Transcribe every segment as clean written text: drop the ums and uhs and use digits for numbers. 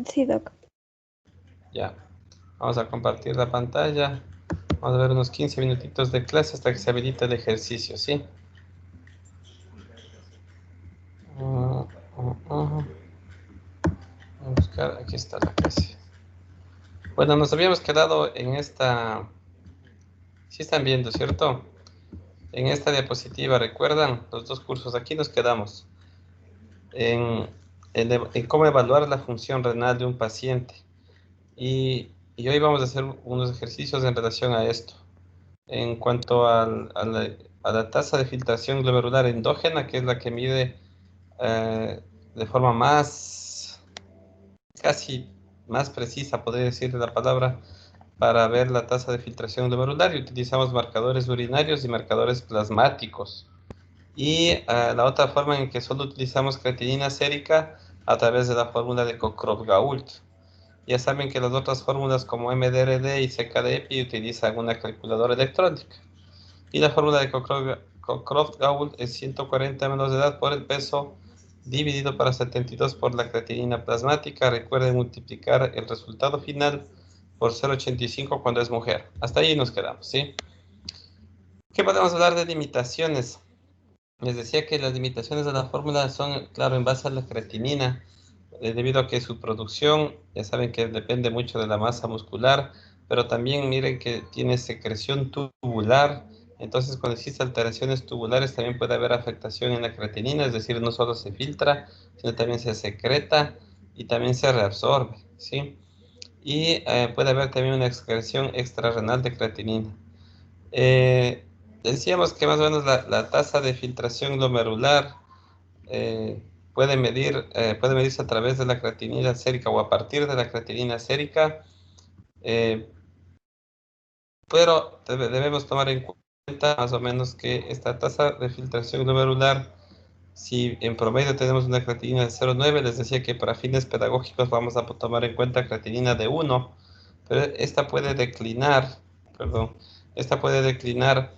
Sí, Doc. Ya. Vamos a compartir la pantalla. Vamos a ver unos 15 minutitos de clase hasta que se habilite el ejercicio, ¿sí? Vamos a buscar, aquí está la clase. Bueno, nos habíamos quedado en esta... Sí están viendo, ¿cierto? En esta diapositiva, ¿recuerdan? Los dos cursos, aquí nos quedamos. En cómo evaluar la función renal de un paciente. Y hoy vamos a hacer unos ejercicios en relación a esto. En cuanto a la tasa de filtración glomerular endógena, que es la que mide de forma casi más precisa, podría decir la palabra, para ver la tasa de filtración glomerular, y utilizamos marcadores urinarios y marcadores plasmáticos. Y la otra forma en que solo utilizamos creatinina sérica a través de la fórmula de Cockcroft-Gault. Ya saben que las otras fórmulas como MDRD y CKD-EPI utilizan una calculadora electrónica. Y la fórmula de Cockcroft-Gault es 140 menos de edad por el peso dividido para 72 por la creatinina plasmática. Recuerden multiplicar el resultado final por 0,85 cuando es mujer. Hasta ahí nos quedamos, ¿sí? ¿Qué podemos hablar de limitaciones? Les decía que las limitaciones de la fórmula son, claro, en base a la creatinina, debido a que su producción, ya saben que depende mucho de la masa muscular, pero también miren que tiene secreción tubular. Entonces, cuando existen alteraciones tubulares, también puede haber afectación en la creatinina, es decir, no solo se filtra, sino también se secreta y también se reabsorbe, ¿sí? Y puede haber también una excreción extrarrenal de creatinina. Eh, Decíamos que más o menos la tasa de filtración glomerular eh, puede medirse a través de la creatinina sérica o a partir de la creatinina sérica, eh, pero debemos tomar en cuenta más o menos que esta tasa de filtración glomerular, si en promedio tenemos una creatinina de 0,9, les decía que para fines pedagógicos vamos a tomar en cuenta creatinina de 1, pero esta puede declinar, perdón, esta puede declinar,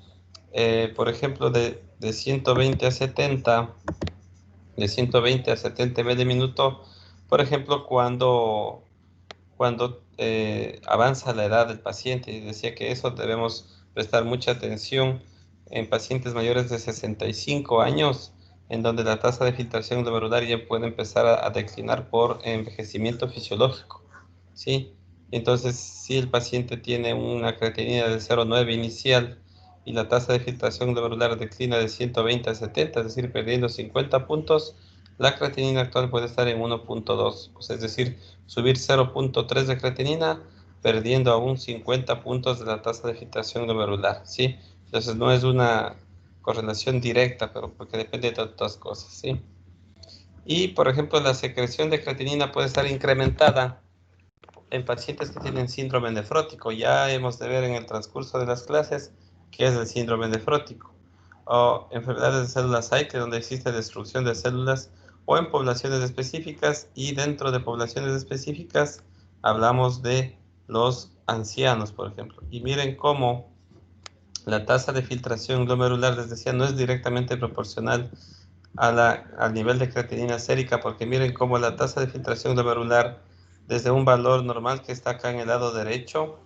por ejemplo, de 120 a 70, de 120 a 70 ml de minuto, por ejemplo, cuando avanza la edad del paciente. Y decía que eso debemos prestar mucha atención en pacientes mayores de 65 años, en donde la tasa de filtración glomerular ya puede empezar a declinar por envejecimiento fisiológico, ¿sí? Entonces, si el paciente tiene una creatinina de 0,9 inicial y la tasa de filtración glomerular declina de 120 a 70, es decir, perdiendo 50 puntos, la creatinina actual puede estar en 1,2, es decir, subir 0,3 de creatinina, perdiendo aún 50 puntos de la tasa de filtración glomerular, ¿sí? Entonces no es una correlación directa, pero porque depende de otras cosas, ¿sí? Y, por ejemplo, la secreción de creatinina puede estar incrementada en pacientes que tienen síndrome nefrótico. Ya hemos de ver en el transcurso de las clases qué es el síndrome nefrótico. O enfermedades de células Ike, donde existe destrucción de células, o en poblaciones específicas, y dentro de poblaciones específicas hablamos de los ancianos, por ejemplo. Y miren cómo la tasa de filtración glomerular, les decía, no es directamente proporcional al nivel de creatinina sérica, porque miren cómo la tasa de filtración glomerular desde un valor normal que está acá en el lado derecho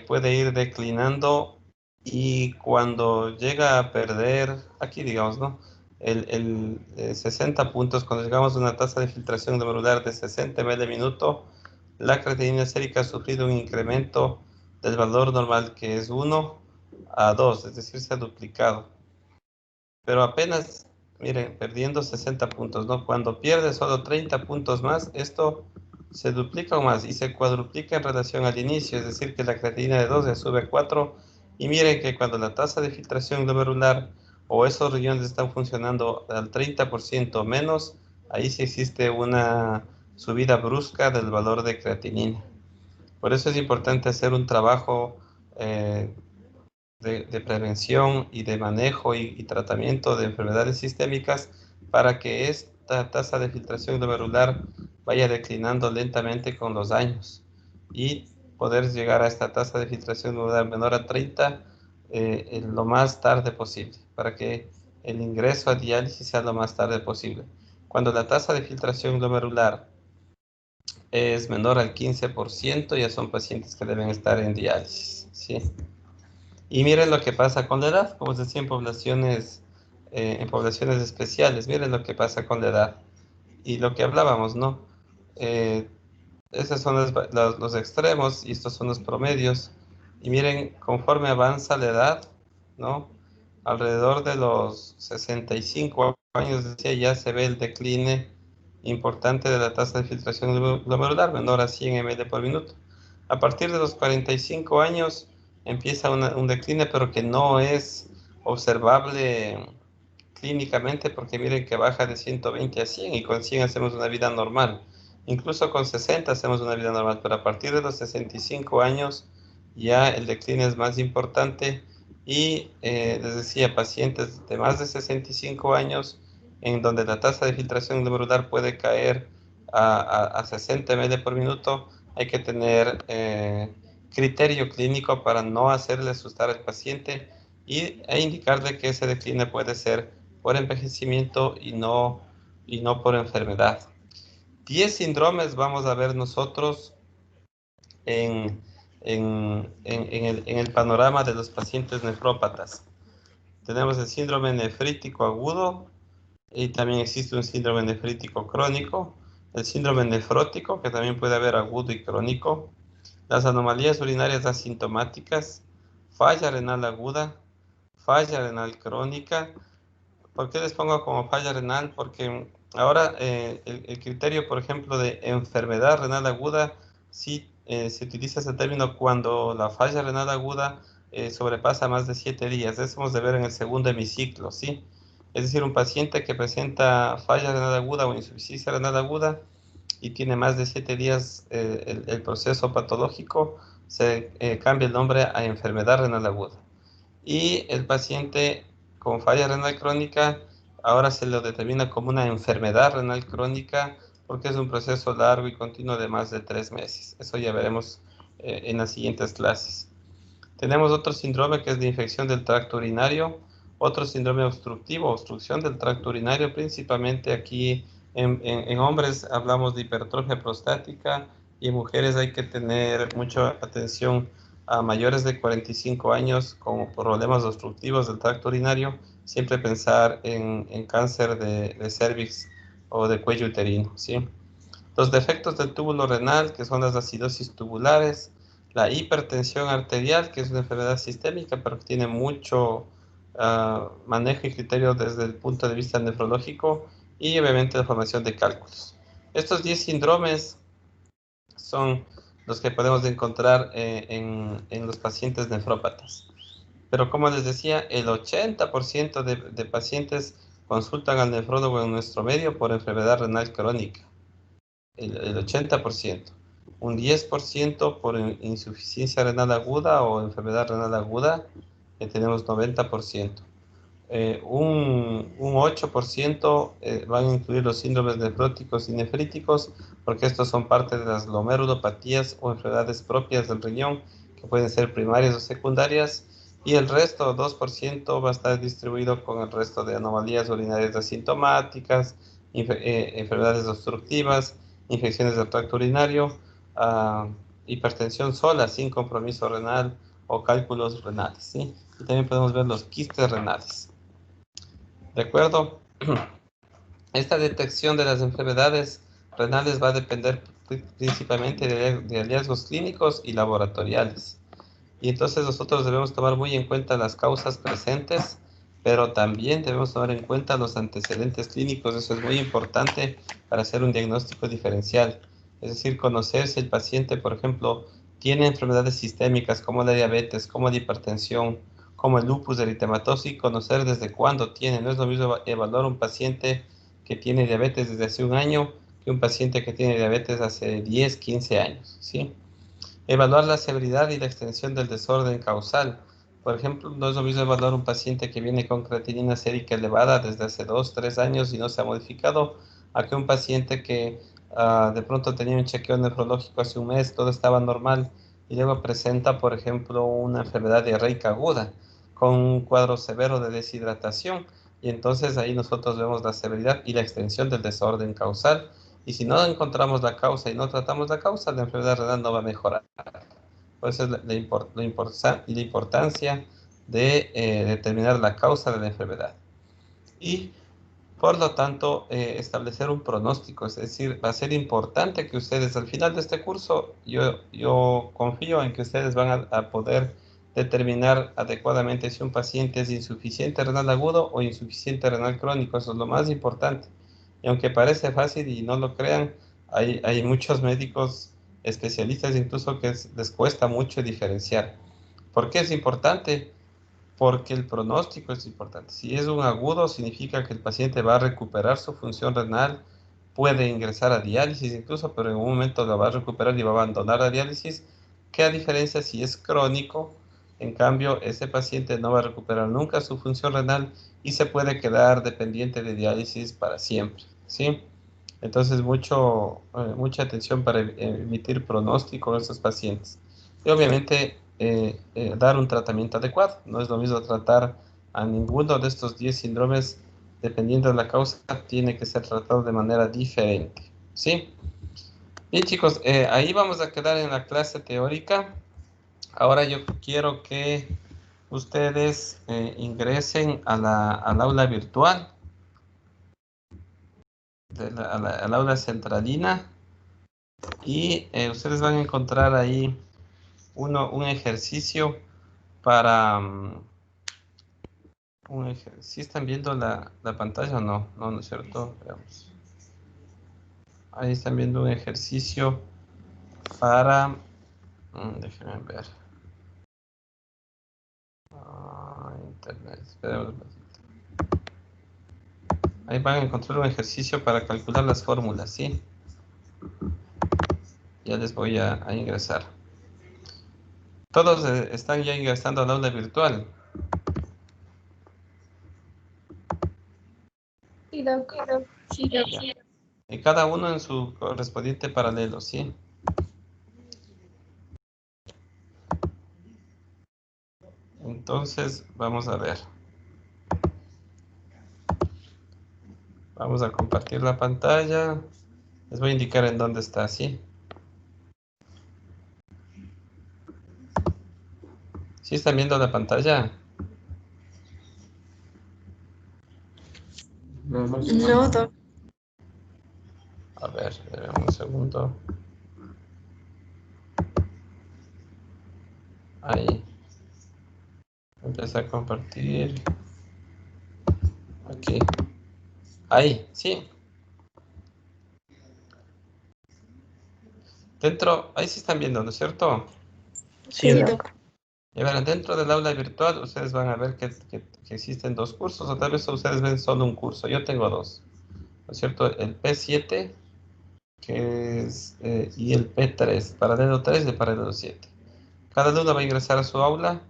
puede ir declinando, y cuando llega a perder, aquí digamos, ¿no? 60 puntos, cuando llegamos a una tasa de filtración glomerular de 60 ml de minuto, la creatinina sérica ha sufrido un incremento del valor normal, que es 1 a 2, es decir, se ha duplicado. Pero apenas, miren, perdiendo 60 puntos, ¿no? Cuando pierde solo 30 puntos más, esto se duplica o más y se cuadruplica en relación al inicio, es decir, que la creatinina de 2 ya sube a 4. Y miren que cuando la tasa de filtración glomerular o esos riñones están funcionando al 30% menos, ahí sí existe una subida brusca del valor de creatinina. Por eso es importante hacer un trabajo eh, de prevención y de manejo y tratamiento de enfermedades sistémicas, para que esta tasa de filtración glomerular vaya declinando lentamente con los años y poder llegar a esta tasa de filtración glomerular menor a 30 en lo más tarde posible, para que el ingreso a diálisis sea lo más tarde posible. Cuando la tasa de filtración glomerular es menor al 15%, ya son pacientes que deben estar en diálisis, ¿sí? Y miren lo que pasa con la edad, como les decía, en poblaciones especiales, miren lo que pasa con la edad. Y lo que hablábamos, ¿no? Eh, Esos son los extremos y estos son los promedios. Y miren, conforme avanza la edad, ¿no? Alrededor de los 65 años, decía, ya se ve el decline importante de la tasa de filtración glomerular, menor a 100 ml por minuto. A partir de los 45 años empieza un decline, pero que no es observable clínicamente, porque miren que baja de 120 a 100 y con 100 hacemos una vida normal. Incluso con 60 hacemos una vida normal, pero a partir de los 65 años ya el decline es más importante y les decía, pacientes de más de 65 años en donde la tasa de filtración glomerular puede caer a 60 ml por minuto, hay que tener criterio clínico para no hacerle asustar al paciente e indicarle que ese decline puede ser por envejecimiento y no por enfermedad. 10 síndromes vamos a ver nosotros en, en el panorama de los pacientes nefrópatas. Tenemos el síndrome nefrítico agudo y también existe un síndrome nefrítico crónico, el síndrome nefrótico, que también puede haber agudo y crónico, las anomalías urinarias asintomáticas, falla renal aguda, falla renal crónica. ¿Por qué les pongo como falla renal? Porque ahora el criterio, por ejemplo, de enfermedad renal aguda, sí se utiliza ese término cuando la falla renal aguda sobrepasa más de 7 días. Eso hemos de ver en el segundo hemiciclo, ¿sí? Es decir, un paciente que presenta falla renal aguda o insuficiencia renal aguda y tiene más de 7 días el proceso patológico, se cambia el nombre a enfermedad renal aguda. Y el paciente con falla renal crónica ahora se lo determina como una enfermedad renal crónica porque es un proceso largo y continuo de más de 3 meses. Eso ya veremos en las siguientes clases. Tenemos otro síndrome que es de infección del tracto urinario, otro síndrome obstructivo, obstrucción del tracto urinario, principalmente aquí en hombres hablamos de hipertrofia prostática y en mujeres hay que tener mucha atención a mayores de 45 años con problemas obstructivos del tracto urinario, siempre pensar en cáncer de cervix o de cuello uterino, ¿sí? Los defectos del túbulo renal, que son las acidosis tubulares, la hipertensión arterial, que es una enfermedad sistémica, pero que tiene mucho manejo y criterio desde el punto de vista nefrológico, y obviamente la formación de cálculos. Estos 10 síndromes son los que podemos encontrar en los pacientes nefrópatas. Pero como les decía, el 80% de pacientes consultan al nefrólogo en nuestro medio por enfermedad renal crónica. El 80%. Un 10% por insuficiencia renal aguda o enfermedad renal aguda, tenemos 90%. Un 8% van a incluir los síndromes nefróticos y nefríticos, porque estos son parte de las glomerulopatías o enfermedades propias del riñón, que pueden ser primarias o secundarias, y el resto, 2%, va a estar distribuido con el resto de anomalías urinarias asintomáticas, enfermedades obstructivas, infecciones del tracto urinario, ah, hipertensión sola, sin compromiso renal o cálculos renales, ¿sí? Y también podemos ver los quistes renales. ¿De acuerdo? Esta detección de las enfermedades renales va a depender principalmente de hallazgos clínicos y laboratoriales. Y entonces nosotros debemos tomar muy en cuenta las causas presentes, pero también debemos tomar en cuenta los antecedentes clínicos. Eso es muy importante para hacer un diagnóstico diferencial. Es decir, conocer si el paciente, por ejemplo, tiene enfermedades sistémicas como la diabetes, como la hipertensión, como el lupus eritematoso, y conocer desde cuándo tiene. No es lo mismo evaluar un paciente que tiene diabetes desde hace un año que un paciente que tiene diabetes hace 10, 15 años, ¿sí? Evaluar la severidad y la extensión del desorden causal. Por ejemplo, no es lo mismo evaluar un paciente que viene con creatinina sérica elevada desde hace 2, 3 años y no se ha modificado, a que un paciente que de pronto tenía un chequeo nefrológico hace un mes, todo estaba normal, y luego presenta, por ejemplo, una enfermedad diarreica aguda con un cuadro severo de deshidratación. Y entonces ahí nosotros vemos la severidad y la extensión del desorden causal. Y si no encontramos la causa y no tratamos la causa, la enfermedad renal no va a mejorar. Por eso es la importancia de determinar la causa de la enfermedad. Y por lo tanto, establecer un pronóstico, es decir, va a ser importante que ustedes al final de este curso, yo confío en que ustedes van a poder determinar adecuadamente si un paciente es insuficiente renal agudo o insuficiente renal crónico, eso es lo más importante. Y aunque parece fácil y no lo crean, hay muchos médicos especialistas incluso que les cuesta mucho diferenciar. ¿Por qué es importante? Porque el pronóstico es importante. Si es un agudo, significa que el paciente va a recuperar su función renal, puede ingresar a diálisis incluso, pero en un momento la va a recuperar y va a abandonar la diálisis. ¿Qué a diferencia si es crónico? En cambio, ese paciente no va a recuperar nunca su función renal y se puede quedar dependiente de diálisis para siempre, ¿sí? Entonces, mucha atención para emitir pronóstico a estos pacientes. Y obviamente, dar un tratamiento adecuado. No es lo mismo tratar a ninguno de estos 10 síndromes, dependiendo de la causa, tiene que ser tratado de manera diferente. ¿Sí? Bien, chicos, ahí vamos a quedar en la clase teórica. Ahora yo quiero que ustedes ingresen al aula virtual, al aula centralina. Y ustedes van a encontrar ahí un ejercicio para... ¿Sí están viendo la pantalla o no? No, no es cierto. Veamos. Ahí están viendo un ejercicio para... déjenme ver. Internet. Esperemos un ratito. Ahí van a encontrar un ejercicio para calcular las fórmulas, ¿sí? Ya les voy a ingresar. Todos están ya ingresando al aula virtual. Sí, Doc. Sí, Doc. Ya. Y cada uno en su correspondiente paralelo, ¿sí? Entonces, vamos a ver. Vamos a compartir la pantalla. Les voy a indicar en dónde está, ¿sí? ¿Sí están viendo la pantalla? No, Doc. A ver, un segundo. Ahí. Empieza a compartir. Aquí. Ahí, sí. Dentro, ahí sí están viendo, ¿no es cierto? Sí, Sí, Doc. Y verán, dentro del aula virtual ustedes van a ver que existen dos cursos, o tal vez ustedes ven solo un curso. Yo tengo dos, ¿no es cierto? El P7, que es, y el P3, paralelo 3 y el paralelo 7. Cada uno va a ingresar a su aula,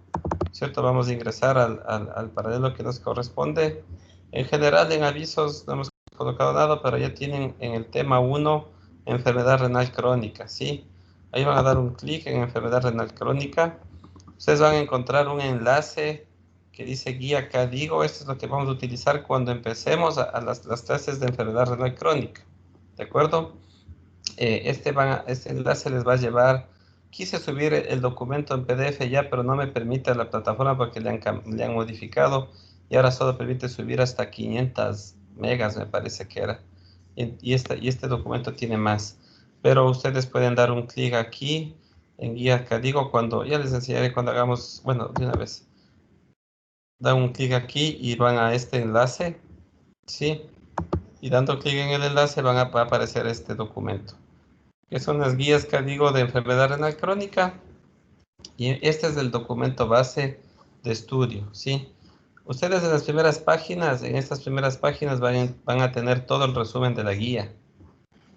¿cierto? Vamos a ingresar al paralelo que nos corresponde. En general, en avisos no hemos colocado nada, pero ya tienen en el tema 1, enfermedad renal crónica, ¿sí? Ahí van a dar un clic en enfermedad renal crónica. Ustedes van a encontrar un enlace que dice guía CADIGO. Esto es lo que vamos a utilizar cuando empecemos a las clases de enfermedad renal crónica, ¿de acuerdo? Este enlace les va a llevar. Quise subir el documento en PDF ya, pero no me permite la plataforma porque le han modificado y ahora solo permite subir hasta 500 megas, me parece que era. Y este documento tiene más. Pero ustedes pueden dar un clic aquí en guía Cadigo cuando, ya les enseñaré cuando hagamos, bueno, de una vez. Dan un clic aquí y van a este enlace, ¿sí? Y dando clic en el enlace va a aparecer este documento, que son las guías que digo de enfermedad renal crónica, y este es el documento base de estudio, ¿sí? Ustedes en las primeras páginas, en estas primeras páginas van a tener todo el resumen de la guía,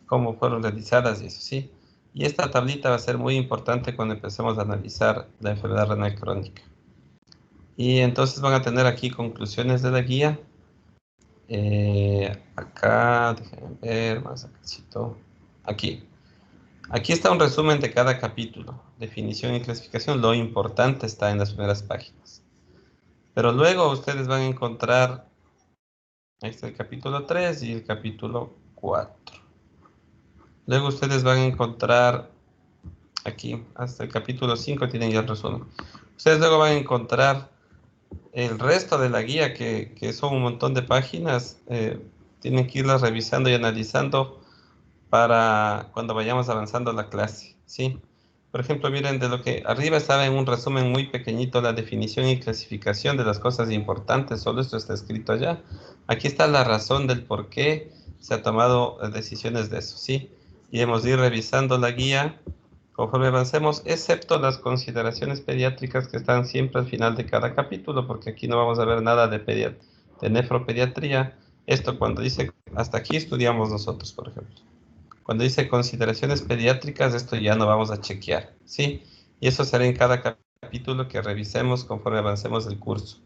cómo fueron realizadas y eso, ¿sí? Y esta tablita va a ser muy importante cuando empecemos a analizar la enfermedad renal crónica. Y entonces van a tener aquí conclusiones de la guía. Acá, déjenme ver, más acá, aquí. Aquí está un resumen de cada capítulo, definición y clasificación. Lo importante está en las primeras páginas. Pero luego ustedes van a encontrar, ahí está el capítulo 3 y el capítulo 4. Luego ustedes van a encontrar aquí, hasta el capítulo 5 tienen ya el resumen. Ustedes luego van a encontrar el resto de la guía, que son un montón de páginas. Tienen que irlas revisando y analizando para cuando vayamos avanzando la clase, ¿sí? Por ejemplo, miren, de lo que arriba estaba en un resumen muy pequeñito la definición y clasificación de las cosas importantes, solo esto está escrito allá. Aquí está la razón del por qué se ha tomado decisiones de eso, ¿sí? Y hemos de ir revisando la guía conforme avancemos, excepto las consideraciones pediátricas que están siempre al final de cada capítulo, porque aquí no vamos a ver nada de nefropediatría. Esto cuando dice, hasta aquí estudiamos nosotros, por ejemplo. Cuando dice consideraciones pediátricas, esto ya no vamos a chequear, ¿sí? Y eso será en cada capítulo que revisemos conforme avancemos el curso.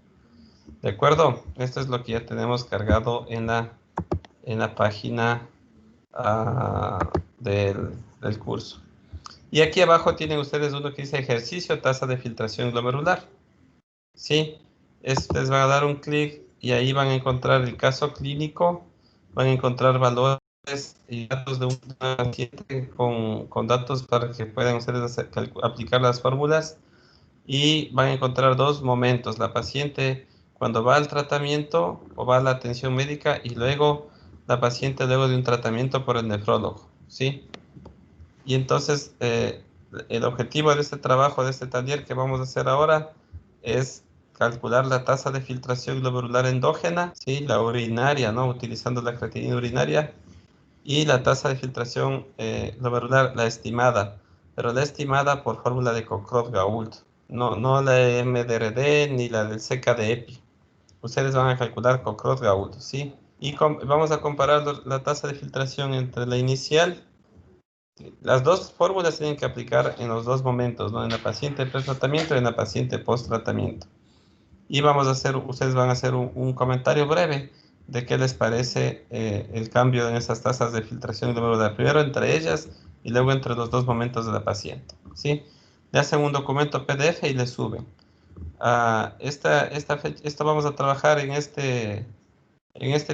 ¿De acuerdo? Esto es lo que ya tenemos cargado en la página del curso. Y aquí abajo tienen ustedes uno que dice ejercicio, tasa de filtración glomerular. ¿Sí? Ustedes van a dar un clic y ahí van a encontrar el caso clínico, van a encontrar valores y datos de un paciente con datos para que puedan ustedes aplicar las fórmulas, y van a encontrar dos momentos: la paciente cuando va al tratamiento o va a la atención médica, y luego la paciente luego de un tratamiento por el nefrólogo, ¿sí? Y entonces el objetivo de este trabajo, de este taller que vamos a hacer ahora, es calcular la tasa de filtración glomerular endógena, ¿sí? La urinaria, ¿no? Utilizando la creatinina urinaria, y la tasa de filtración glomerular, la estimada, pero la estimada por fórmula de Cockcroft-Gault, no la MDRD ni la del CKD-EPI. Ustedes van a calcular Cockcroft-Gault, ¿sí? Y vamos a comparar la tasa de filtración entre la inicial. Las dos fórmulas tienen que aplicar en los dos momentos, ¿no? En la paciente pre-tratamiento y en la paciente post-tratamiento. Y ustedes van a hacer un comentario breve de qué les parece el cambio en esas tasas de filtración glomerular, primero entre ellas y luego entre los dos momentos de la paciente, ¿sí? Le hacen un documento PDF y le suben. Esto vamos a trabajar en este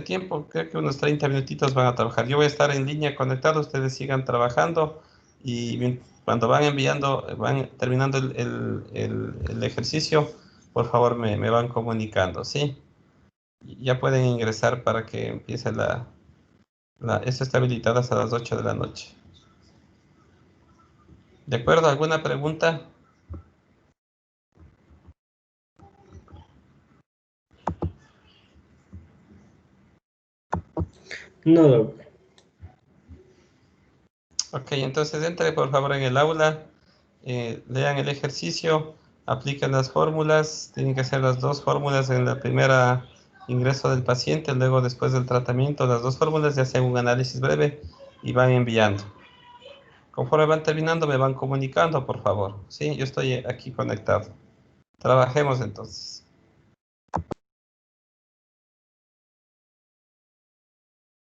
tiempo, creo que unos 30 minutitos van a trabajar. Yo voy a estar en línea conectado, ustedes sigan trabajando, y cuando van terminando el ejercicio, por favor me van comunicando, ¿sí? Ya pueden ingresar para que empiece esto está habilitado hasta las 8 de la noche. ¿De acuerdo? ¿Alguna pregunta? No, doc. Ok, entonces entre por favor en el aula, lean el ejercicio, apliquen las fórmulas, tienen que hacer las dos fórmulas en la primera ingreso del paciente, luego después del tratamiento, las dos fórmulas, y hacen un análisis breve y van enviando. Conforme van terminando, me van comunicando, por favor. Sí, yo estoy aquí conectado. Trabajemos entonces.